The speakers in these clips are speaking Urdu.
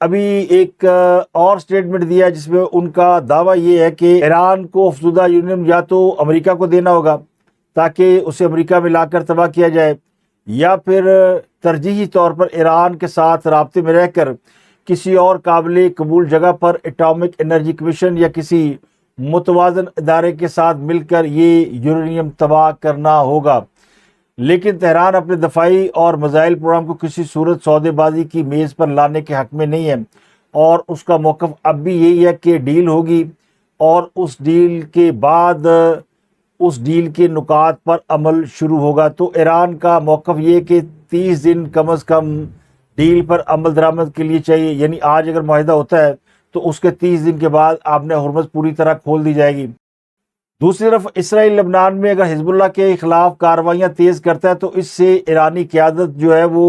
ابھی ایک اور سٹیٹمنٹ دیا جس میں ان کا دعویٰ یہ ہے کہ ایران کو افزودہ یورینیم یا تو امریکہ کو دینا ہوگا تاکہ اسے امریکہ میں لا کر تباہ کیا جائے، یا پھر ترجیحی طور پر ایران کے ساتھ رابطے میں رہ کر کسی اور قابل قبول جگہ پر اٹامک انرجی کمیشن یا کسی متوازن ادارے کے ساتھ مل کر یہ یورینیم تباہ کرنا ہوگا۔ لیکن تہران اپنے دفاعی اور میزائل پروگرام کو کسی صورت سودے بازی کی میز پر لانے کے حق میں نہیں ہے، اور اس کا موقف اب بھی یہی ہے کہ ڈیل ہوگی اور اس ڈیل کے بعد اس ڈیل کے نکات پر عمل شروع ہوگا۔ تو ایران کا موقف یہ ہے کہ 30 دن کم از کم ڈیل پر عمل درآمد کے لیے چاہیے، یعنی آج اگر معاہدہ ہوتا ہے تو اس کے 30 دن کے بعد آپ نے ہرمز پوری طرح کھول دی جائے گی۔ دوسری طرف اسرائیل لبنان میں اگر حزب اللہ کے خلاف کارروائیاں تیز کرتا ہے تو اس سے ایرانی قیادت جو ہے وہ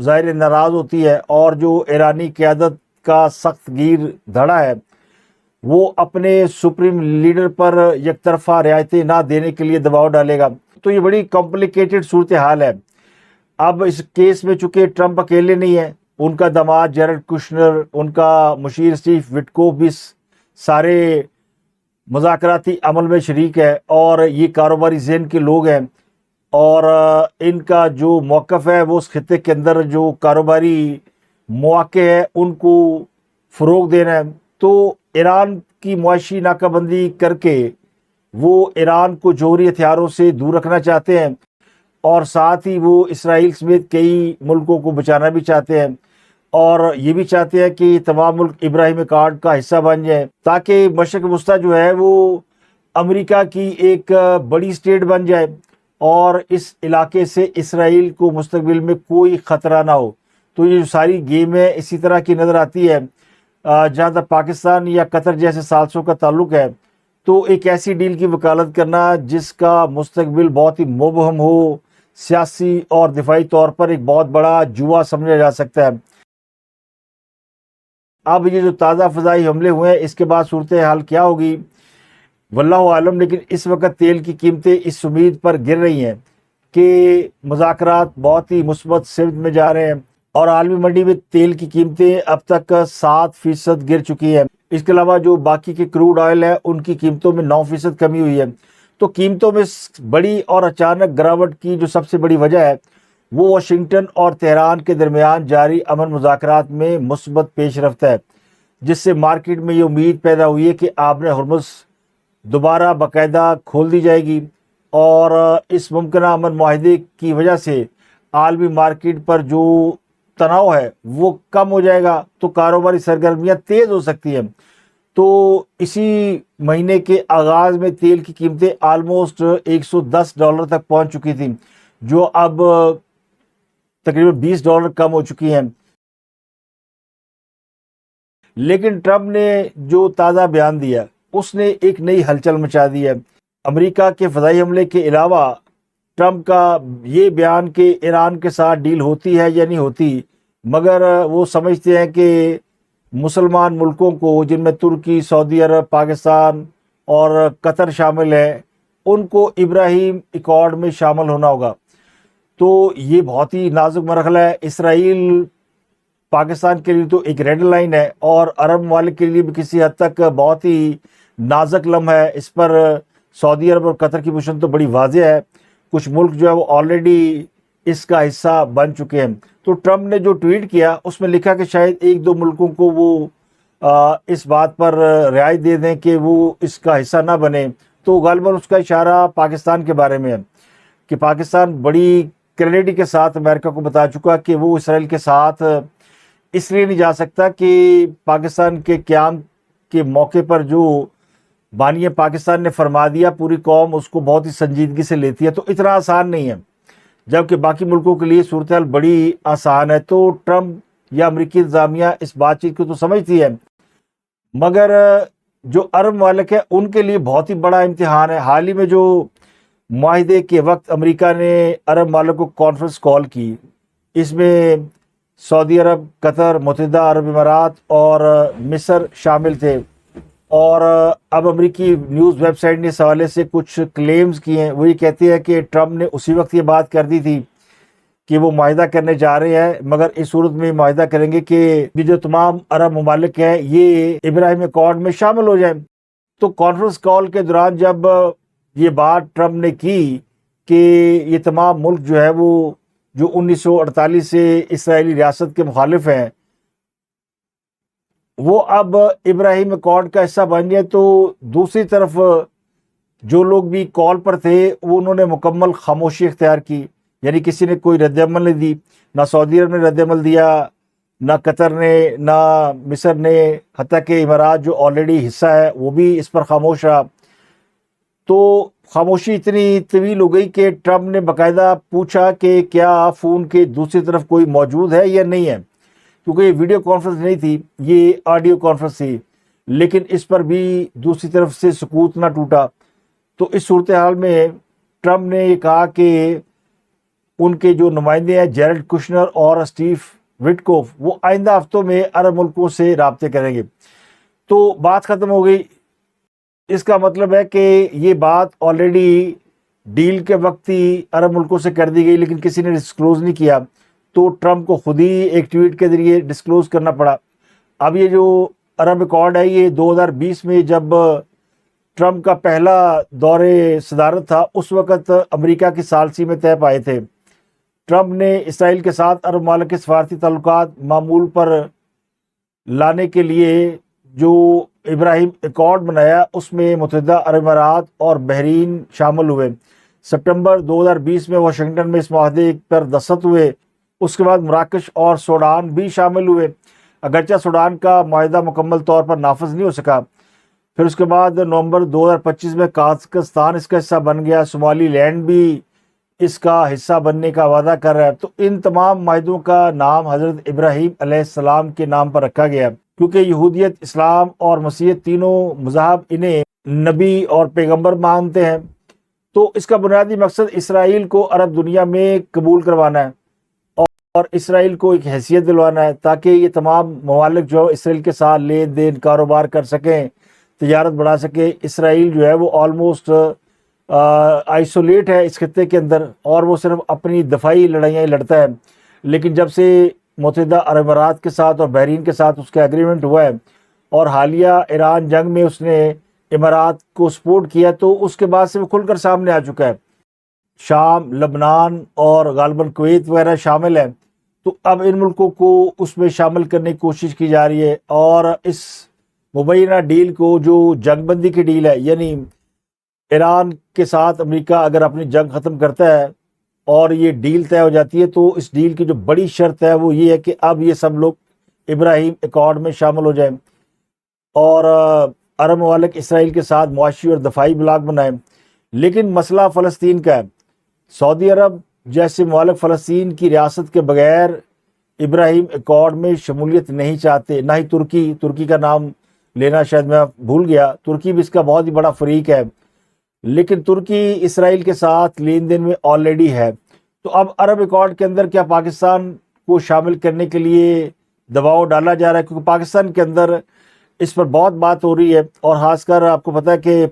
ظاہر ناراض ہوتی ہے، اور جو ایرانی قیادت کا سخت گیر دھڑا ہے وہ اپنے سپریم لیڈر پر یک طرفہ رعایتیں نہ دینے کے لیے دباؤ ڈالے گا۔ تو یہ بڑی کمپلیکیٹڈ صورتحال ہے۔ اب اس کیس میں چونکہ ٹرمپ اکیلے نہیں ہیں، ان کا داماد جیرڈ کشنر، ان کا مشیر اسٹیو وٹکو بھی سارے مذاکراتی عمل میں شریک ہے، اور یہ کاروباری ذہن کے لوگ ہیں، اور ان کا جو موقف ہے وہ اس خطے کے اندر جو کاروباری مواقع ہے ان کو فروغ دینا ہے۔ تو ایران کی معاشی ناکہ بندی کر کے وہ ایران کو جوہری ہتھیاروں سے دور رکھنا چاہتے ہیں، اور ساتھ ہی وہ اسرائیل سمیت کئی ملکوں کو بچانا بھی چاہتے ہیں، اور یہ بھی چاہتے ہیں کہ تمام ملک ابراہیم اکارڈ کا حصہ بن جائیں تاکہ مشرق وسطیٰ جو ہے وہ امریکہ کی ایک بڑی سٹیٹ بن جائے، اور اس علاقے سے اسرائیل کو مستقبل میں کوئی خطرہ نہ ہو۔ تو یہ جو ساری گیم ہے اسی طرح کی نظر آتی ہے۔ جہاں تک پاکستان یا قطر جیسے ثالثوں کا تعلق ہے تو ایک ایسی ڈیل کی وکالت کرنا جس کا مستقبل بہت ہی مبہم ہو، سیاسی اور دفاعی طور پر ایک بہت بڑا جوا سمجھا جا سکتا ہے۔ اب یہ جو تازہ فضائی حملے ہوئے ہیں اس کے بعد صورتحال کیا ہوگی واللہ عالم، لیکن اس وقت تیل کی قیمتیں اس امید پر گر رہی ہیں کہ مذاکرات بہت ہی مثبت سمت میں جا رہے ہیں، اور عالمی منڈی میں تیل کی قیمتیں اب تک 7% گر چکی ہیں۔ اس کے علاوہ جو باقی کے کروڈ آئل ہے ان کی قیمتوں میں 9% کمی ہوئی ہے۔ تو قیمتوں میں بڑی اور اچانک گراوٹ کی جو سب سے بڑی وجہ ہے وہ واشنگٹن اور تہران کے درمیان جاری امن مذاکرات میں مثبت پیش رفت ہے، جس سے مارکیٹ میں یہ امید پیدا ہوئی ہے کہ آبِ ہرمز دوبارہ باقاعدہ کھول دی جائے گی، اور اس ممکنہ امن معاہدے کی وجہ سے عالمی مارکیٹ پر جو تناؤ ہے وہ کم ہو جائے گا، تو کاروباری سرگرمیاں تیز ہو سکتی ہیں۔ تو اسی مہینے کے آغاز میں تیل کی قیمتیں آلموسٹ $110 تک پہنچ چکی تھیں، جو اب تقریباً $20 کم ہو چکی ہیں۔ لیکن ٹرمپ نے جو تازہ بیان دیا اس نے ایک نئی ہلچل مچا دی ہے۔ امریکہ کے فضائی حملے کے علاوہ ٹرمپ کا یہ بیان کہ ایران کے ساتھ ڈیل ہوتی ہے یا نہیں ہوتی، مگر وہ سمجھتے ہیں کہ مسلمان ملکوں کو جن میں ترکی، سعودی عرب، پاکستان اور قطر شامل ہے ان کو ابراہیم اکارڈ میں شامل ہونا ہوگا۔ تو یہ بہت ہی نازک مرحلہ ہے۔ اسرائیل پاکستان کے لیے تو ایک ریڈ لائن ہے، اور عرب ممالک کے لیے بھی کسی حد تک بہت ہی نازک لمحہ ہے۔ اس پر سعودی عرب اور قطر کی پوزیشن تو بڑی واضح ہے، کچھ ملک جو ہے وہ آلریڈی اس کا حصہ بن چکے ہیں۔ تو ٹرمپ نے جو ٹویٹ کیا اس میں لکھا کہ شاید 1-2 ملکوں کو وہ اس بات پر رعایت دے دیں کہ وہ اس کا حصہ نہ بنے، تو غالباً اس کا اشارہ پاکستان کے بارے میں ہے کہ پاکستان بڑی کلیئرٹی کے ساتھ امریکہ کو بتا چکا کہ وہ اسرائیل کے ساتھ اس لیے نہیں جا سکتا کہ پاکستان کے قیام کے موقع پر جو بانی پاکستان نے فرما دیا پوری قوم اس کو بہت ہی سنجیدگی سے لیتی ہے، تو اتنا آسان نہیں ہے، جبکہ باقی ملکوں کے لیے صورتحال بڑی آسان ہے۔ تو ٹرمپ یا امریکی انتظامیہ اس بات چیت کو تو سمجھتی ہے، مگر جو عرب ممالک ہے ان کے لیے بہت ہی بڑا امتحان ہے۔ حال ہی میں جو معاہدے کے وقت امریکہ نے عرب ممالک کو کانفرنس کال کی، اس میں سعودی عرب، قطر، متحدہ عرب امارات اور مصر شامل تھے، اور اب امریکی نیوز ویب سائٹ نے اس حوالے سے کچھ کلیمز کیے ہیں۔ وہ یہ کہتے ہیں کہ ٹرمپ نے اسی وقت یہ بات کر دی تھی کہ وہ معاہدہ کرنے جا رہے ہیں، مگر اس صورت میں معاہدہ کریں گے کہ یہ جو تمام عرب ممالک ہیں یہ ابراہیم اکارڈ میں شامل ہو جائیں۔ تو کانفرنس کال کے دوران جب یہ بات ٹرمپ نے کی کہ یہ تمام ملک جو ہے وہ جو 1948 سے اسرائیلی ریاست کے مخالف ہیں وہ اب ابراہیم اکارڈ کا حصہ بن گئے، تو دوسری طرف جو لوگ بھی کال پر تھے وہ انہوں نے مکمل خاموشی اختیار کی، یعنی کسی نے کوئی رد عمل نہیں دی، نہ سعودی عرب نے رد عمل دیا، نہ قطر نے، نہ مصر نے، حتیٰ کہ امارات جو آلریڈی حصہ ہے وہ بھی اس پر خاموش رہا۔ تو خاموشی اتنی طویل ہو گئی کہ ٹرمپ نے باقاعدہ پوچھا کہ کیا فون کے دوسری طرف کوئی موجود ہے یا نہیں ہے، کیونکہ یہ ویڈیو کانفرنس نہیں تھی، یہ آڈیو کانفرنس تھی، لیکن اس پر بھی دوسری طرف سے سکوت نہ ٹوٹا۔ تو اس صورتحال میں ٹرمپ نے یہ کہا کہ ان کے جو نمائندے ہیں جیرڈ کشنر اور اسٹیو وٹکوف وہ آئندہ ہفتوں میں عرب ملکوں سے رابطے کریں گے۔ تو بات ختم ہو گئی۔ اس کا مطلب ہے کہ یہ بات آلریڈی ڈیل کے وقت ہی عرب ملکوں سے کر دی گئی، لیکن کسی نے ڈسکلوز نہیں کیا، تو ٹرمپ کو خود ہی ایک ٹویٹ کے ذریعے ڈسکلوز کرنا پڑا۔ اب یہ جو عرب اکارڈ ہے یہ 2020 میں جب ٹرمپ کا پہلا دور صدارت تھا اس وقت امریکہ کی ثالثی میں طے پائے تھے۔ ٹرمپ نے اسرائیل کے ساتھ عرب ممالک کے سفارتی تعلقات معمول پر لانے کے لیے جو ابراہیم اکارڈ بنایا اس میں متحدہ عرب امارات اور بحرین شامل ہوئے۔ سپٹمبر 2020 میں واشنگٹن میں اس معاہدے پر دستخط ہوئے۔ اس کے بعد مراکش اور سوڈان بھی شامل ہوئے، اگرچہ سوڈان کا معاہدہ مکمل طور پر نافذ نہیں ہو سکا۔ پھر اس کے بعد نومبر 2025 میں قازقستان اس کا حصہ بن گیا، صومالی لینڈ بھی اس کا حصہ بننے کا وعدہ کر رہا ہے۔ تو ان تمام معاہدوں کا نام حضرت ابراہیم علیہ السلام کے نام پر رکھا گیا، کیونکہ یہودیت، اسلام اور مسیحیت تینوں مذاہب انہیں نبی اور پیغمبر مانتے ہیں۔ تو اس کا بنیادی مقصد اسرائیل کو عرب دنیا میں قبول کروانا ہے اور اسرائیل کو ایک حیثیت دلوانا ہے، تاکہ یہ تمام ممالک جو اسرائیل کے ساتھ لین دین کاروبار کر سکیں، تجارت بڑھا سکے۔ اسرائیل جو ہے وہ آلموسٹ آئسولیٹ ہے اس خطے کے اندر، اور وہ صرف اپنی دفاعی لڑائیاں لڑتا ہے۔ لیکن جب سے متحدہ عرب امارات کے ساتھ اور بحرین کے ساتھ اس کا ایگریمنٹ ہوا ہے اور حالیہ ایران جنگ میں اس نے امارات کو سپورٹ کیا، تو اس کے بعد سے وہ کھل کر سامنے آ چکا ہے۔ شام، لبنان اور غالباً کویت وغیرہ شامل ہیں۔ تو اب ان ملکوں کو اس میں شامل کرنے کی کوشش کی جا رہی ہے، اور اس مبینہ ڈیل کو جو جنگ بندی کی ڈیل ہے، یعنی ایران کے ساتھ امریکہ اگر اپنی جنگ ختم کرتا ہے اور یہ ڈیل طے ہو جاتی ہے، تو اس ڈیل کی جو بڑی شرط ہے وہ یہ ہے کہ اب یہ سب لوگ ابراہیم اکارڈ میں شامل ہو جائیں اور عرب ممالک اسرائیل کے ساتھ معاشی اور دفاعی بلاک بنائیں۔ لیکن مسئلہ فلسطین کا ہے۔ سعودی عرب جیسے ممالک فلسطین کی ریاست کے بغیر ابراہیم اکارڈ میں شمولیت نہیں چاہتے، نہ ہی ترکی کا نام لینا شاید میں بھول گیا، ترکی بھی اس کا بہت ہی بڑا فریق ہے، لیکن ترکی اسرائیل کے ساتھ لین دین میں آلریڈی ہے۔ تو اب عرب اکارڈ کے اندر کیا پاکستان کو شامل کرنے کے لیے دباؤ ڈالا جا رہا ہے، کیونکہ پاکستان کے اندر اس پر بہت بات ہو رہی ہے، اور خاص کر آپ کو پتہ ہے کہ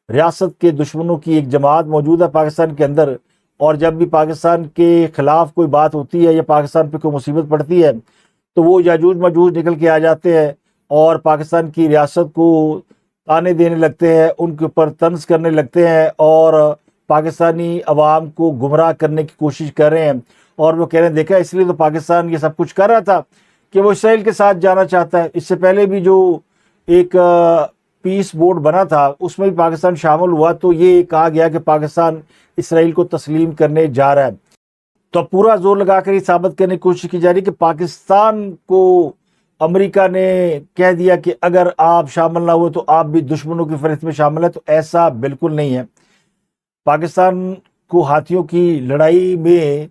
ریاست کے دشمنوں کی ایک جماعت موجود ہے پاکستان کے اندر، اور جب بھی پاکستان کے خلاف کوئی بات ہوتی ہے یا پاکستان پہ کوئی مصیبت پڑتی ہے تو وہ یاجوج ماجوج نکل کے آ جاتے ہیں اور پاکستان کی ریاست کو تانے دینے لگتے ہیں، ان کے اوپر طنز کرنے لگتے ہیں، اور پاکستانی عوام کو گمراہ کرنے کی کوشش کر رہے ہیں، اور وہ کہہ رہے ہیں دیکھا اس لیے تو پاکستان یہ سب کچھ کر رہا تھا کہ وہ اسرائیل کے ساتھ جانا چاہتا ہے۔ اس سے پہلے بھی جو ایک پیس بورڈ بنا تھا اس میں بھی پاکستان شامل ہوا، تو یہ کہا گیا کہ پاکستان اسرائیل کو تسلیم کرنے جا رہا ہے۔ تو پورا زور لگا کر یہ ثابت کرنے کی کوشش کی جا رہی ہے کہ پاکستان کو امریکہ نے کہہ دیا کہ اگر آپ شامل نہ ہوئے تو آپ بھی دشمنوں کی فہرست میں شامل ہے، تو ایسا بالکل نہیں ہے۔ پاکستان کو ہاتھیوں کی لڑائی میں،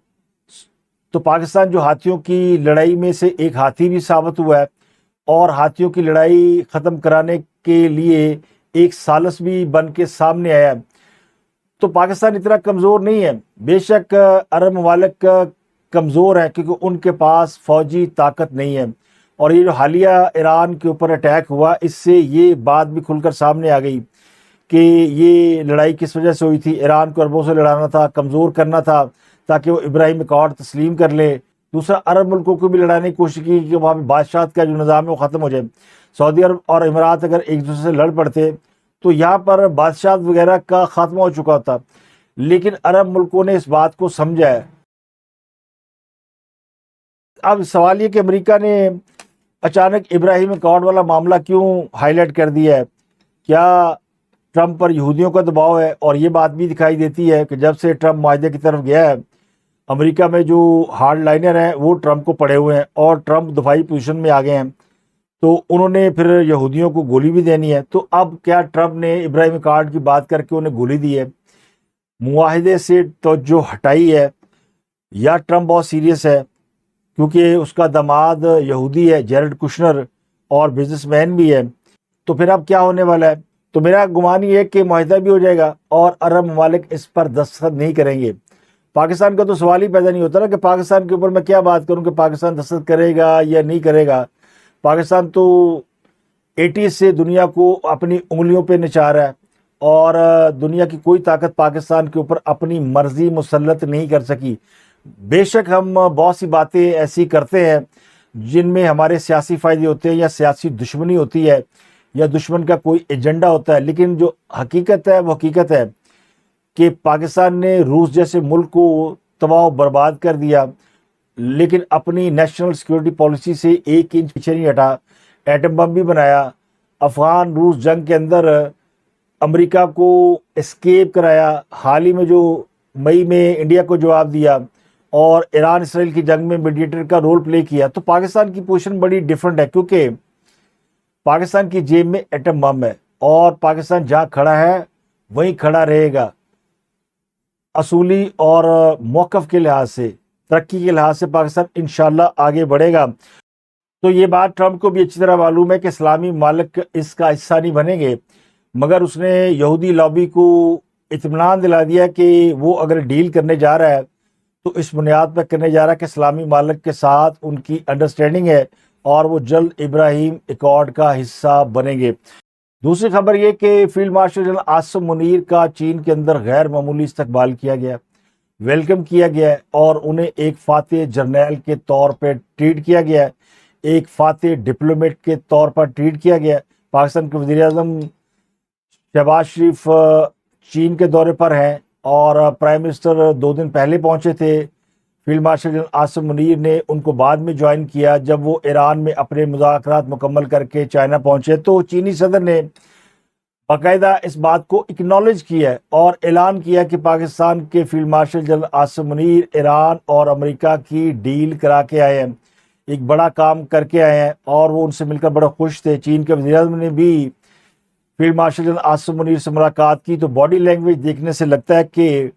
تو پاکستان جو ہاتھیوں کی لڑائی میں سے ایک ہاتھی بھی ثابت ہوا ہے، اور ہاتھیوں کی لڑائی ختم کرانے کے لیے ایک ثالث بھی بن کے سامنے آیا ہے۔ تو پاکستان اتنا کمزور نہیں ہے، بے شک عرب ممالک کمزور ہیں کیونکہ ان کے پاس فوجی طاقت نہیں ہے، اور یہ جو حالیہ ایران کے اوپر اٹیک ہوا اس سے یہ بات بھی کھل کر سامنے آ گئی کہ یہ لڑائی کس وجہ سے ہوئی تھی۔ ایران کو عربوں سے لڑانا تھا، کمزور کرنا تھا تاکہ وہ ابراہیم اکارڈ تسلیم کر لے. دوسرا عرب ملکوں کو بھی لڑانے کی کوشش کی کہ وہاں پہ بادشاہت کا جو نظام ہے وہ ختم ہو جائے. سعودی عرب اور امارات اگر ایک دوسرے سے لڑ پڑتے تو یہاں پر بادشاہت وغیرہ کا خاتمہ ہو چکا ہوتا. لیکن عرب ملکوں نے اس بات کو سمجھا ہے. اب سوال یہ کہ امریکہ نے اچانک ابراہیم اکارڈ والا معاملہ کیوں ہائی لائٹ کر دیا ہے؟ کیا ٹرمپ پر یہودیوں کا دباؤ ہے؟ اور یہ بات بھی دکھائی دیتی ہے کہ جب سے ٹرمپ معاہدے کی طرف گیا ہے، امریکہ میں جو ہارڈ لائنر ہیں وہ ٹرمپ کو پڑے ہوئے ہیں اور ٹرمپ دفاعی پوزیشن میں آ گئے ہیں، تو انہوں نے پھر یہودیوں کو گولی بھی دینی ہے. تو اب کیا ٹرمپ نے ابراہیم اکارڈ کی بات کر کے انہیں گولی دی ہے، معاہدے سے توجہ ہٹائی ہے، یا ٹرمپ بہت سیریس ہے کیونکہ اس کا داماد یہودی ہے جیرڈ کشنر اور بزنس مین بھی ہے؟ تو پھر اب کیا ہونے والا ہے؟ تو میرا گمان یہ ہے کہ معاہدہ بھی ہو جائے گا اور عرب ممالک اس پر دستخط نہیں کریں گے. پاکستان کا تو سوال ہی پیدا نہیں ہوتا نا کہ پاکستان کے اوپر میں کیا بات کروں کہ پاکستان دستخط کرے گا یا نہیں کرے گا. پاکستان تو 80 سے دنیا کو اپنی انگلیوں پہ نچا رہا ہے اور دنیا کی کوئی طاقت پاکستان کے اوپر اپنی مرضی مسلط نہیں کر سکی. بے شک ہم بہت سی باتیں ایسی کرتے ہیں جن میں ہمارے سیاسی فائدے ہوتے ہیں یا سیاسی دشمنی ہوتی ہے یا دشمن کا کوئی ایجنڈا ہوتا ہے، لیکن جو حقیقت ہے وہ حقیقت ہے کہ پاکستان نے روس جیسے ملک کو تباہ و برباد کر دیا، لیکن اپنی نیشنل سیکیورٹی پالیسی سے ایک انچ پیچھے نہیں ہٹا. ایٹم بم بھی بنایا، افغان روس جنگ کے اندر امریکہ کو اسکیپ کرایا، حال ہی میں جو مئی میں انڈیا کو جواب دیا، اور ایران اسرائیل کی جنگ میں میڈیٹر کا رول پلے کیا. تو پاکستان کی پوزیشن بڑی ڈیفرنٹ ہے کیونکہ پاکستان کی جیب میں ایٹم بم ہے اور پاکستان جہاں کھڑا ہے وہیں کھڑا رہے گا. اصولی اور موقف کے لحاظ سے، ترقی کے لحاظ سے پاکستان انشاءاللہ آگے بڑھے گا. تو یہ بات ٹرمپ کو بھی اچھی طرح معلوم ہے کہ اسلامی ممالک اس کا حصہ نہیں بنیں گے، مگر اس نے یہودی لابی کو اطمینان دلا دیا کہ وہ اگر ڈیل کرنے جا رہا ہے تو اس بنیاد پر کرنے جا رہا ہے کہ اسلامی ممالک کے ساتھ ان کی انڈرسٹینڈنگ ہے اور وہ جلد ابراہیم اکارڈ کا حصہ بنیں گے. دوسری خبر یہ کہ field marshal general Asim Munir کا چین کے اندر غیر معمولی استقبال کیا گیا، ویلکم کیا گیا ہے اور انہیں ایک فاتح جرنیل کے طور پہ ٹریٹ کیا گیا ہے، ایک فاتح ڈپلومیٹ کے طور پر ٹریٹ کیا گیا ہے. پاکستان کے وزیر اعظم شہباز شریف چین کے دورے پر ہیں اور پرائم منسٹر 2 دن پہلے پہنچے تھے. Field marshal general Asim Munir نے ان کو بعد میں جوائن کیا جب وہ ایران میں اپنے مذاکرات مکمل کر کے چائنا پہنچے. تو چینی صدر نے باقاعدہ اس بات کو اکنالج کیا ہے اور اعلان کیا کہ پاکستان کے field marshal general Asim Munir Iran اور امریکہ کی ڈیل کرا کے آئے ہیں، ایک بڑا کام کر کے آئے ہیں اور وہ ان سے مل کر بڑا خوش تھے. چین کے وزیر اعظم نے بھی field marshal general Asim Munir سے ملاقات کی. تو باڈی لینگویج دیکھنے سے لگتا ہے کہ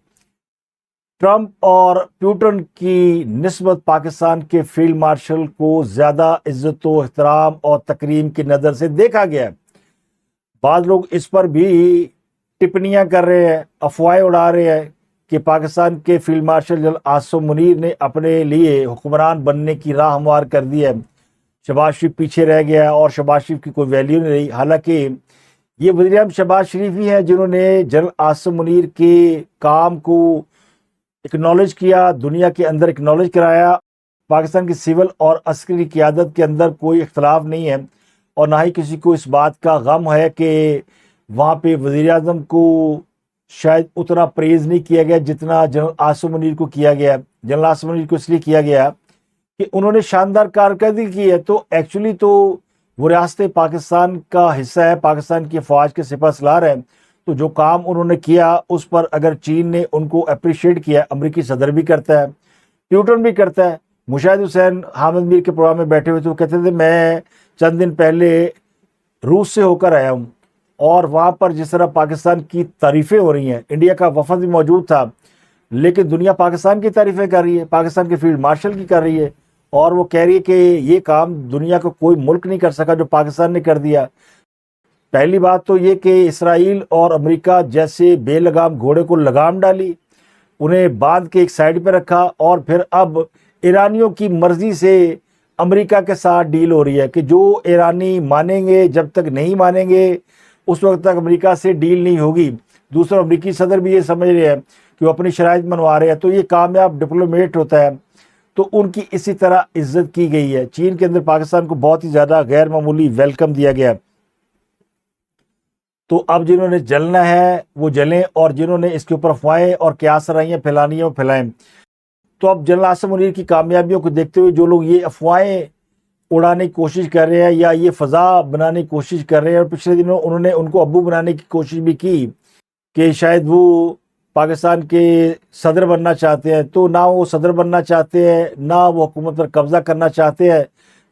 ٹرمپ اور پیوٹن کی نسبت پاکستان کے فیلڈ مارشل کو زیادہ عزت و احترام اور تکریم کی نظر سے دیکھا گیا ہے. بعض لوگ اس پر بھی ٹپنیاں کر رہے ہیں، افواہیں اڑا رہے ہیں کہ پاکستان کے field marshal general Asim Munir نے اپنے لیے حکمران بننے کی راہ ہموار کر دی ہے، شہباز شریف پیچھے رہ گیا ہے اور شہباز شریف کی کوئی ویلیو نہیں رہی. حالانکہ یہ وزیر اعظم شہباز شریف ہی ہیں جنہوں نے جنرل عاصم منیر کے کام کو اکنالج کیا، دنیا کے اندر اکنالج کرایا. پاکستان کی سول اور عسکری قیادت کے اندر کوئی اختلاف نہیں ہے اور نہ ہی کسی کو اس بات کا غم ہے کہ وہاں پہ وزیر اعظم کو شاید اتنا پریز نہیں کیا گیا جتنا جنرل عاصم منیر کو کیا گیا. جنرل عاصم منیر کو اس لیے کیا گیا کہ انہوں نے شاندار کارکردگی کی ہے. تو ایکچولی تو وہ ریاست پاکستان کا حصہ ہے، پاکستان کی فوج کے سپہ سالار ہیں. تو جو کام انہوں نے کیا اس پر اگر چین نے ان کو اپریشیٹ کیا، امریکی صدر بھی کرتا ہے، پیوٹن بھی کرتا ہے. مشاہد حسین حامد میر کے پروگرام میں بیٹھے ہوئے تھے، وہ کہتے تھے میں چند دن پہلے روس سے ہو کر آیا ہوں اور وہاں پر جس طرح پاکستان کی تعریفیں ہو رہی ہیں، انڈیا کا وفد بھی موجود تھا، لیکن دنیا پاکستان کی تعریفیں کر رہی ہے، پاکستان کے فیلڈ مارشل کی کر رہی ہے اور وہ کہہ رہی ہے کہ یہ کام دنیا کا کوئی ملک نہیں کر سکا جو پاکستان نے کر دیا. پہلی بات تو یہ کہ اسرائیل اور امریکہ جیسے بے لگام گھوڑے کو لگام ڈالی، انہیں باندھ کے ایک سائڈ پہ رکھا اور پھر اب ایرانیوں کی مرضی سے امریکہ کے ساتھ ڈیل ہو رہی ہے کہ جو ایرانی مانیں گے، جب تک نہیں مانیں گے اس وقت تک امریکہ سے ڈیل نہیں ہوگی. دوسرا امریکی صدر بھی یہ سمجھ رہے ہیں کہ وہ اپنی شرائط منوا رہے ہیں، تو یہ کامیاب ڈپلومیٹ ہوتا ہے، تو ان کی اسی طرح عزت کی گئی ہے۔ چین کے اندر پاکستان کو بہت ہی زیادہ غیر معمولی ویلکم دیا گیا، تو اب جنہوں نے جلنا ہے وہ جلیں، اور جنہوں نے اس کے اوپر افواہیں اور قیاس رائیاں پھیلانی ہیں وہ پھیلائیں۔ تو اب جنرل عاصم منیر کی کامیابیوں کو دیکھتے ہوئے جو لوگ یہ افواہیں اڑانے کی کوشش کر رہے ہیں یا یہ فضا بنانے کی کوشش کر رہے ہیں، اور پچھلے دنوں انہوں نے ان کو ابو بنانے کی کوشش بھی کی کہ شاید وہ پاکستان کے صدر بننا چاہتے ہیں، تو نہ وہ صدر بننا چاہتے ہیں نہ وہ حکومت پر قبضہ کرنا چاہتے ہیں۔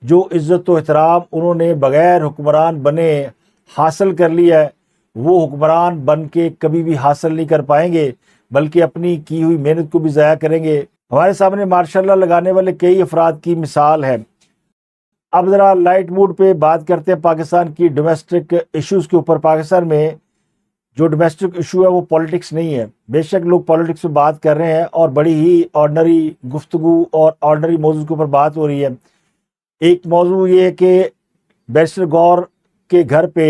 جو عزت و احترام انہوں نے بغیر حکمران بنے حاصل کر لیا ہے، وہ حکمران بن کے کبھی بھی حاصل نہیں کر پائیں گے، بلکہ اپنی کی ہوئی محنت کو بھی ضائع کریں گے۔ ہمارے سامنے ماشاء اللہ لگانے والے کئی افراد کی مثال ہے۔ اب ذرا لائٹ موڈ پہ بات کرتے ہیں پاکستان کی ڈومیسٹک ایشوز کے اوپر۔ پاکستان میں جو ڈومیسٹک ایشو ہے وہ پولیٹکس نہیں ہے، بے شک لوگ پولیٹکس پہ بات کر رہے ہیں اور بڑی ہی آرڈنری گفتگو اور آرڈنری موضوع کے اوپر بات ہو رہی ہے۔ ایک موضوع یہ ہے کہ بیرسٹر غور کے گھر پہ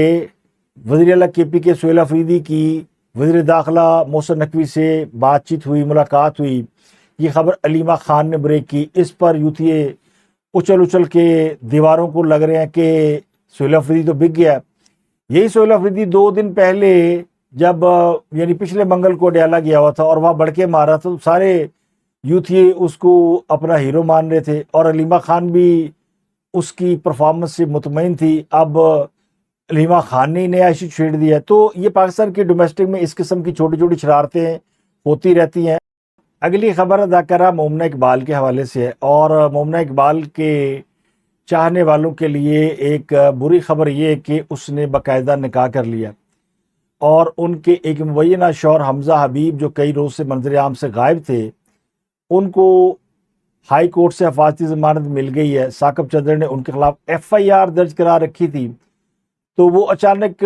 وزیر اعلیٰ کے پی کے سہیل افریدی کی وزیر داخلہ محسن نقوی سے بات چیت ہوئی، ملاقات ہوئی۔ یہ خبر علیمہ خان نے بریک کی۔ اس پر یوتھیے اچل اچل کے دیواروں کو لگ رہے ہیں کہ سہیل افریدی تو بک گیا۔ یہی سہیل افریدی 2 دن پہلے جب یعنی پچھلے منگل کو ڈیالہ گیا ہوا تھا اور وہاں بڑکے مارا تھا، تو سارے یوتھیے اس کو اپنا ہیرو مان رہے تھے، اور علیمہ خان بھی اس کی پرفارمنس سے مطمئن تھی۔ اب علیمہ خان نے نیا ایشو چھیڑ دیا۔ تو یہ پاکستان کی ڈومیسٹک میں اس قسم کی چھوٹی چھوٹی شرارتیں ہوتی رہتی ہیں۔ اگلی خبر اداکارہ مومنہ اقبال کے حوالے سے ہے، اور مومنہ اقبال کے چاہنے والوں کے لیے ایک بری خبر یہ ہے کہ اس نے باقاعدہ نکاح کر لیا، اور ان کے ایک مبینہ شوہر حمزہ حبیب جو کئی روز سے منظر عام سے غائب تھے، ان کو ہائی کورٹ سے حفاظتی ضمانت مل گئی ہے۔ ثاقب چدر نے ان کے خلاف ایف آئی آر درج کرا رکھی تھی، تو وہ اچانک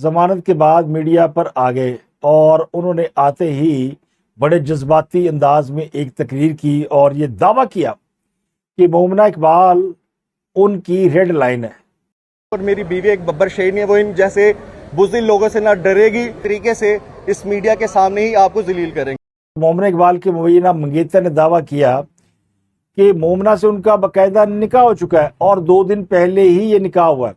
ضمانت کے بعد میڈیا پر آ گئے، اور انہوں نے آتے ہی بڑے جذباتی انداز میں ایک تقریر کی اور یہ دعویٰ کیا کہ مومنہ اقبال ان کی ریڈ لائن ہے۔ اور میری بیوی ایک ببر شہین ہے، وہ ان جیسے بزدل لوگوں سے نہ ڈرے گی، طریقے سے اس میڈیا کے سامنے ہی آپ کو ذلیل کریں گے۔ مومنہ اقبال کے مبینہ منگیتر نے دعویٰ کیا کہ مومنہ سے ان کا باقاعدہ نکاح ہو چکا ہے، اور 2 دن پہلے ہی یہ نکاح ہوا ہے،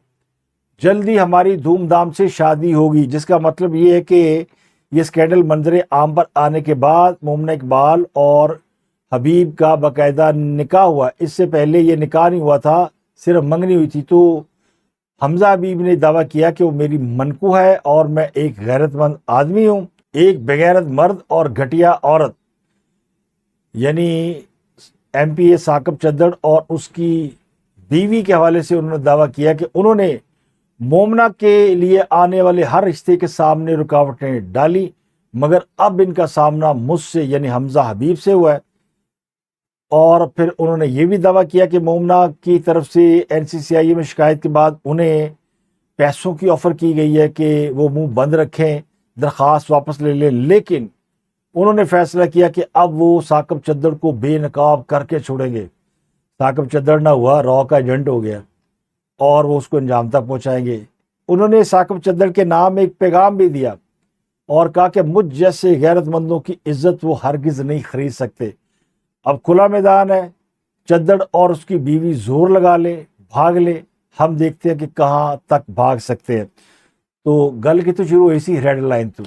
جلدی ہماری دھوم دھام سے شادی ہوگی، جس کا مطلب یہ ہے کہ یہ اسکینڈل منظر عام پر آنے کے بعد مومنہ اقبال اور حبیب کا باقاعدہ نکاح ہوا۔ اس سے پہلے یہ نکاح نہیں ہوا تھا، صرف منگنی ہوئی تھی۔ تو حمزہ حبیب نے دعویٰ کیا کہ وہ میری منکو ہے اور میں ایک غیرت مند آدمی ہوں، ایک بغیرت مرد اور گھٹیا عورت، یعنی ایم پی اے ثاقب چدر اور اس کی بیوی کے حوالے سے انہوں نے دعویٰ کیا کہ انہوں نے مومنہ کے لیے آنے والے ہر رشتے کے سامنے رکاوٹیں ڈالی، مگر اب ان کا سامنا مجھ سے یعنی حمزہ حبیب سے ہوا ہے۔ اور پھر انہوں نے یہ بھی دعویٰ کیا کہ مومنہ کی طرف سے این سی سی آئی اے میں شکایت کے بعد انہیں پیسوں کی آفر کی گئی ہے کہ وہ منہ بند رکھیں، درخواست واپس لے لیں، لیکن انہوں نے فیصلہ کیا کہ اب وہ ثاقب چدر کو بے نقاب کر کے چھوڑیں گے۔ ثاقب چدر نہ ہوا را کا ایجنٹ ہو گیا، اور وہ اس کو انجام تک پہنچائیں گے۔ انہوں نے ثاقب چدر کے نام ایک پیغام بھی دیا اور کہا کہ مجھ جیسے غیرت مندوں کی عزت وہ ہرگز نہیں خرید سکتے۔ اب کھلا میدان ہے، چدر اور اس کی بیوی زور لگا لے، بھاگ لے، ہم دیکھتے ہیں کہ کہاں تک بھاگ سکتے ہیں۔ تو گل کی تو شروع ہوئی سی ریڈ لائن تو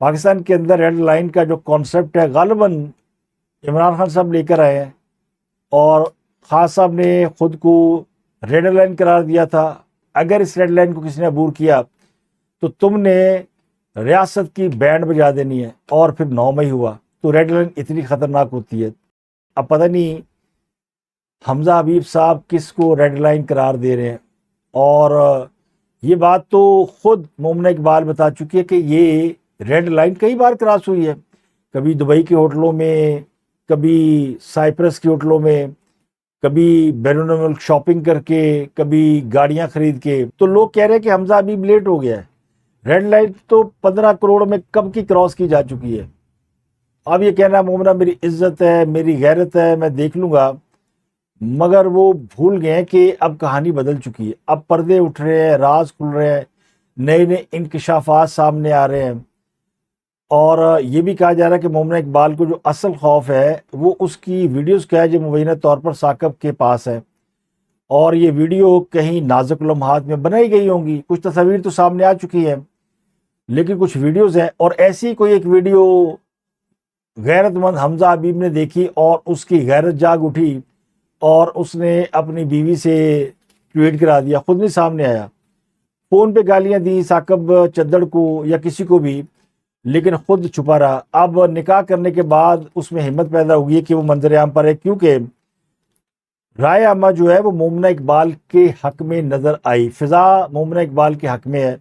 پاکستان کے اندر ریڈ لائن کا جو کانسیپٹ ہے غالباً عمران خان صاحب لے کر آئے ہیں، اور خان صاحب نے خود کو ریڈ لائن قرار دیا تھا۔ اگر اس ریڈ لائن کو کسی نے عبور کیا تو تم نے ریاست کی بینڈ بجا دینی ہے، اور پھر 9 مئی ہوا۔ تو ریڈ لائن اتنی خطرناک ہوتی ہے، اب پتہ نہیں حمزہ حبیب صاحب کس کو ریڈ لائن قرار دے رہے ہیں۔ اور یہ بات تو خود مومنہ اقبال بتا چکی ہے کہ یہ ریڈ لائن کئی بار کراس ہوئی ہے، کبھی دبئی کے ہوٹلوں میں، کبھی سائپرس کے ہوٹلوں میں، کبھی بیرون ملک شاپنگ کر کے، کبھی گاڑیاں خرید کے۔ تو لوگ کہہ رہے ہیں کہ حمزہ حبیب لیٹ ہو گیا ہے، ریڈ لائن تو 15 کروڑ میں کب کی کراس کی جا چکی ہے۔ اب یہ کہنا مومنہ میری عزت ہے، میری غیرت ہے، میں دیکھ لوں گا، مگر وہ بھول گئے ہیں کہ اب کہانی بدل چکی ہے، اب پردے اٹھ رہے ہیں، راز کھل رہے ہیں، نئے نئے انکشافات سامنے آ رہے ہیں۔ اور یہ بھی کہا جا رہا ہے کہ مومنہ اقبال کو جو اصل خوف ہے وہ اس کی ویڈیوز کا ہے جو مبینہ طور پر ثاقب کے پاس ہے، اور یہ ویڈیو کہیں نازک لمحات میں بنائی گئی ہوں گی۔ کچھ تصاویر تو سامنے آ چکی ہیں لیکن کچھ ویڈیوز ہیں، اور ایسی کوئی ایک ویڈیو غیرت مند حمزہ حبیب نے دیکھی اور اس کی غیرت جاگ اٹھی اور اس نے اپنی بیوی سے ٹویٹ کرا دیا، خود نہیں سامنے آیا، فون پہ گالیاں دی ثاقب چدڑ کو یا کسی کو بھی، لیکن خود چھپا رہا۔ اب نکاح کرنے کے بعد اس میں ہمت پیدا ہوئی ہے کہ وہ منظر عام پر ہے، کیونکہ رائے عامہ جو ہے وہ مومنہ اقبال کے حق میں نظر آئی، فضا مومنہ اقبال کے حق میں ہے۔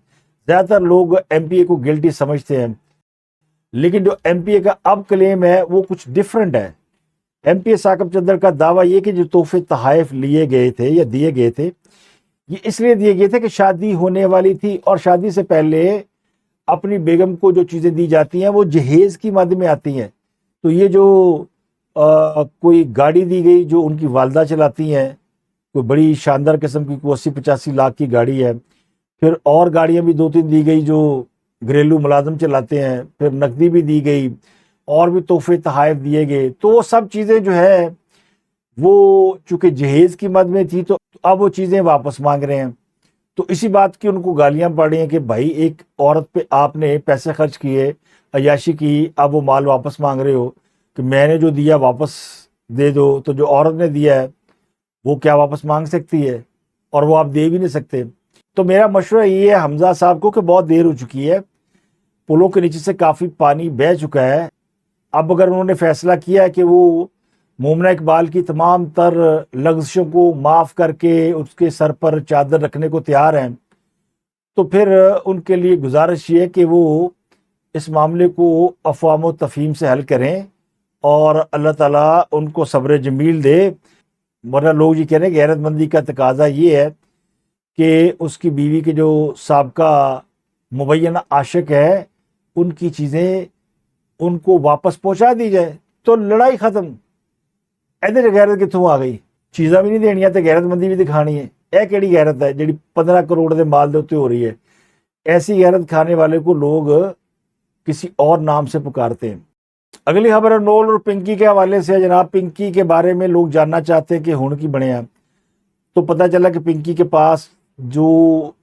زیادہ تر لوگ ایم پی اے کو گلٹی سمجھتے ہیں، لیکن جو ایم پی اے کا اب کلیم ہے وہ کچھ ڈیفرنٹ ہے۔ ایم پی اے ثاقب چدر کا دعویٰ یہ کہ جو تحفے تحائف لیے گئے تھے یا دیے گئے تھے، یہ اس لیے دیے گئے تھے کہ شادی ہونے والی تھی، اور شادی سے پہلے اپنی بیگم کو جو چیزیں دی جاتی ہیں وہ جہیز کی مد میں آتی ہیں۔ تو یہ جو کوئی گاڑی دی گئی جو ان کی والدہ چلاتی ہیں، کوئی بڑی شاندار قسم کی، کوئی 80-85 لاکھ کی گاڑی ہے، پھر اور گاڑیاں بھی 2-3 دی گئی جو گھریلو ملازم چلاتے ہیں، پھر نقدی بھی دی گئی، اور بھی تحفے تحائف دیے گئے، تو وہ سب چیزیں جو ہے وہ چونکہ جہیز کی مد میں تھی تو اب وہ چیزیں واپس مانگ رہے ہیں۔ تو اسی بات کی ان کو گالیاں پڑ رہی ہیں کہ بھائی ایک عورت پہ آپ نے پیسے خرچ کیے، عیاشی کی، اب وہ مال واپس مانگ رہے ہو کہ میں نے جو دیا واپس دے دو۔ تو جو عورت نے دیا ہے وہ کیا واپس مانگ سکتی ہے، اور وہ آپ دے بھی نہیں سکتے۔ تو میرا مشورہ یہ ہے حمزہ صاحب کو کہ بہت دیر ہو چکی ہے، پلوں کے نیچے سے کافی پانی بہہ چکا ہے۔ اب اگر انہوں نے فیصلہ کیا ہے کہ وہ مومنہ اقبال کی تمام تر لغزشوں کو معاف کر کے اس کے سر پر چادر رکھنے کو تیار ہیں، تو پھر ان کے لیے گزارش یہ ہے کہ وہ اس معاملے کو افہام و تفہیم سے حل کریں، اور اللہ تعالیٰ ان کو صبر جمیل دے۔ ورنہ لوگ یہ کہہ رہے ہیں کہ غیرت مندی کا تقاضا یہ ہے کہ اس کی بیوی کے جو سابقہ مبینہ عاشق ہے ان کی چیزیں ان کو واپس پہنچا دی جائے، تو لڑائی ختم۔ ادھر غیرت کتوں آ گئی؟ چیزاں بھی نہیں دینیاں تو غیرت مندی بھی دکھانی ہے۔ یہ کیڑی غیرت ہے جیڑی 15 کروڑ دے مال دے اتنے ہو رہی ہے؟ ایسی غیرت کھانے والے کو لوگ کسی اور نام سے پکارتے ہیں۔ اگلی خبر انمول اور پنکی کے حوالے سے ہے جناب۔ پنکی کے بارے میں لوگ جاننا چاہتے ہیں کہ ہون کی بنے ہیں، تو پتہ چلا کہ پنکی کے پاس جو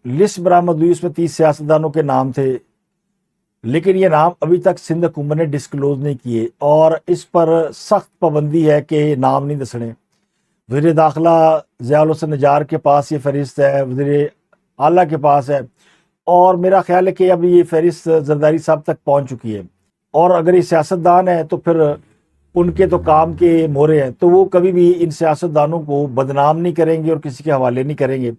لسٹ برآمد ہوئی اس میں 30 سیاستدانوں کے نام تھے، لیکن یہ نام ابھی تک سندھ حکومت نے ڈسکلوز نہیں کیے، اور اس پر سخت پابندی ہے کہ نام نہیں دسنے۔ وزیر داخلہ ضیاء الحسن نجار کے پاس یہ فہرست ہے، وزیر اعلیٰ کے پاس ہے، اور میرا خیال ہے کہ اب یہ فہرست زرداری صاحب تک پہنچ چکی ہے، اور اگر یہ سیاستدان ہیں تو پھر ان کے تو کام کے مورے ہیں، تو وہ کبھی بھی ان سیاستدانوں کو بدنام نہیں کریں گے اور کسی کے حوالے نہیں کریں گے۔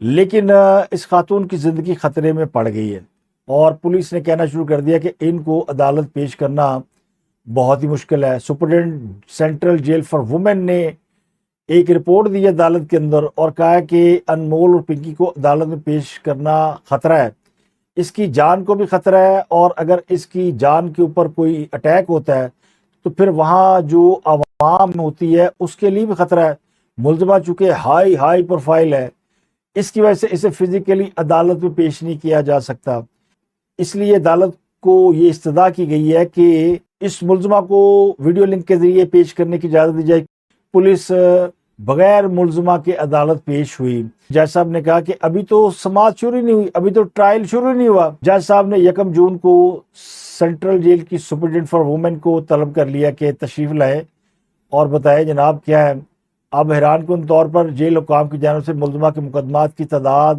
لیکن اس خاتون کی زندگی خطرے میں پڑ گئی ہے، اور پولیس نے کہنا شروع کر دیا کہ ان کو عدالت پیش کرنا بہت ہی مشکل ہے۔ Superintendent central jail for women نے ایک رپورٹ دی عدالت کے اندر اور کہا ہے کہ انمول اور پنکی کو عدالت میں پیش کرنا خطرہ ہے، اس کی جان کو بھی خطرہ ہے، اور اگر اس کی جان کے اوپر کوئی اٹیک ہوتا ہے تو پھر وہاں جو عوام ہوتی ہے اس کے لیے بھی خطرہ ہے۔ ملزمہ چونکہ ہائی پروفائل ہے، اس کی وجہ سے اسے فزیکلی عدالت میں پیش نہیں کیا جا سکتا، اس لیے عدالت کو یہ استدعا کی گئی ہے کہ اس ملزمہ کو ویڈیو لنک کے ذریعے پیش کرنے کی اجازت دی جائے۔ پولیس بغیر ملزمہ کے عدالت پیش ہوئی۔ جج صاحب نے کہا کہ ابھی تو سماعت شروع نہیں ہوئی، ابھی تو ٹرائل شروع نہیں ہوا۔ جج صاحب نے 1 جون کو سینٹرل جیل کی سپرنٹینڈنٹ فار وومن کو طلب کر لیا کہ تشریف لائے اور بتائے جناب کیا ہے۔ اب حیران کن طور پر جیل حکام کی جانب سے ملزمہ کے مقدمات کی تعداد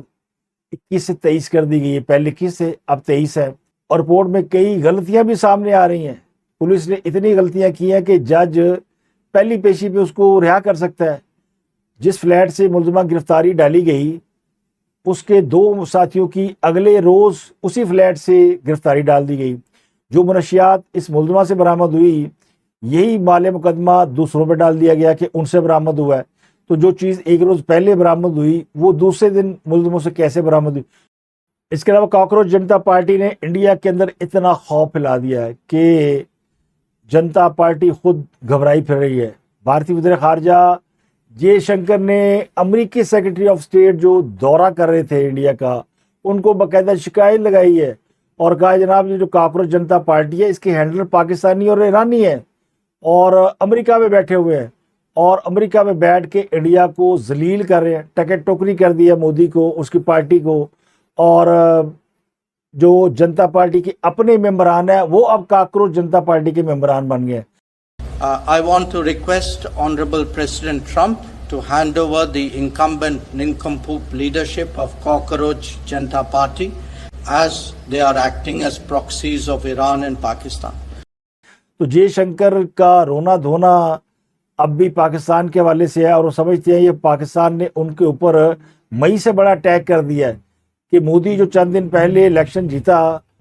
21 سے 23 کر دی گئی ہے، پہلے 21 سے اب 23 ہے، اور رپورٹ میں کئی غلطیاں بھی سامنے آ رہی ہیں۔ پولیس نے اتنی غلطیاں کی ہیں کہ جج پہلی پیشی پہ اس کو رہا کر سکتا ہے۔ جس فلیٹ سے ملزمہ گرفتاری ڈالی گئی اس کے 2 ساتھیوں کی اگلے روز اسی فلیٹ سے گرفتاری ڈال دی گئی۔ جو منشیات اس ملزمہ سے برآمد ہوئی یہی مال مقدمہ دوسروں پہ ڈال دیا گیا کہ ان سے برآمد ہوا ہے، تو جو چیز ایک روز پہلے برآمد ہوئی وہ دوسرے دن ملزموں سے کیسے برآمد ہوئی۔ اس کے علاوہ کاکروچ جنتا پارٹی نے انڈیا کے اندر اتنا خوف پھیلا دیا ہے کہ جنتا پارٹی خود گھبرائی پھر رہی ہے۔ بھارتی وزیر خارجہ جے شنکر نے امریکی سیکرٹری آف اسٹیٹ جو دورہ کر رہے تھے انڈیا کا، ان کو باقاعدہ شکایت لگائی ہے اور کہا جناب یہ جو کاکروچ جنتا پارٹی ہے اس کے ہینڈلر پاکستانی اور ایرانی ہیں اور امریکہ میں بیٹھے ہوئے ہیں اور امریکہ میں بیٹھ کے انڈیا کو ذلیل کر رہے ہیں، ٹکٹ ٹوکری کر دیا مودی کو، اس کی پارٹی کو، اور جو جنتا پارٹی کے اپنے ممبران ہیں وہ اب کاکروچ جنتا پارٹی کے ممبران بن گئے. I want to request Honorable President Trump to hand over the incumbent nincompoop leadership of Cockroach Janta Party as they are acting as proxies of Iran and Pakistan. تو جے شنکر کا رونا دھونا اب بھی پاکستان کے حوالے سے ہے اور وہ سمجھتے ہیں یہ پاکستان نے ان کے اوپر مئی سے بڑا اٹیک کر دیا ہے کہ مودی جو چند دن پہلے الیکشن جیتا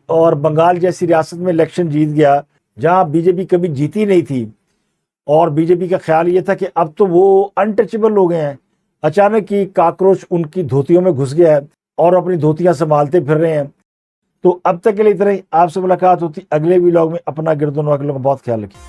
اور بنگال جیسی ریاست میں الیکشن جیت گیا جہاں بی جے پی کبھی جیتی نہیں تھی، اور بی جے پی کا خیال یہ تھا کہ اب تو وہ انٹچبل ہو گئے ہیں، اچانک ہی کاکروچ ان کی دھوتیوں میں گھس گیا ہے اور اپنی دھوتیاں سنبھالتے پھر رہے ہیں. تو اب تک کے لیے اتنا ہی. آپ سے ملاقات ہوتی اگلے ویلاگ میں. اپنا گرد و نواح کا بہت خیال رکھیے.